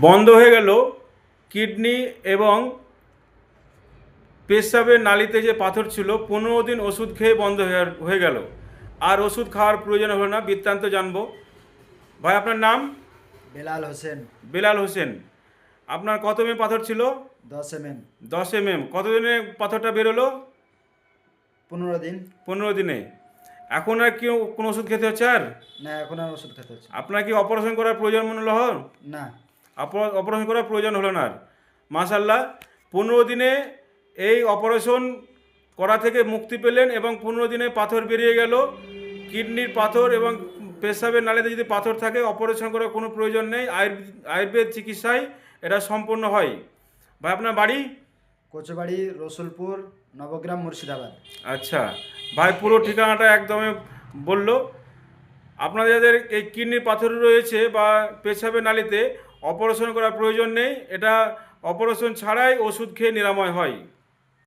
বন্ধ হয়ে গেল কিডনি এবং পেশাবের নালিতে যে পাথর ছিল, 15 দিন ওষুধ খেয়ে বন্ধ হয়ে গেল, আর ওষুধ খাওয়ার প্রয়োজন হলো না। বৃত্তান্ত জানবো। ভাই, আপনার নাম? বেলাল হোসেন। বেলাল হোসেন। আপনার কত এমএম পাথর ছিল? 10 mm। 10 এমএম। কতদিনে পাথরটা বেরোলো? 15 দিন। 15 দিনে। এখন আর কি কোনো ওষুধ খেতে হচ্ছে আর? না, এখন আর ওষুধ খেতে হচ্ছে না। আপনার কি অপারেশন করার প্রয়োজন মনে হলো? না। অপারেশন করার প্রয়োজন হলো না আর। মাশাল্লাহ, 15 দিনে এই অপারেশন করা থেকে মুক্তি পেলেন এবং 15 দিনে পাথর বেরিয়ে গেল। কিডনির পাথর এবং পেশাবের নালীতে যদি পাথর থাকে, অপারেশন করার কোনো প্রয়োজন নেই। আয়ুর্বেদ চিকিৎসায় এটা সম্পূর্ণ হয়। ভাই, আপনার বাড়ি? কোচবাড়ি, রসুলপুর, নবগ্রাম, মুর্শিদাবাদ। আচ্ছা ভাই, পুরো ঠিকানাটা একদমই বললো। আপনাদের যাদের এই কিডনির পাথর রয়েছে বা পেশাবের নালীতে, অপারেশন করার প্রয়োজন নেই। এটা অপারেশন ছাড়াই ওষুধ খেয়ে নিরাময় হয়।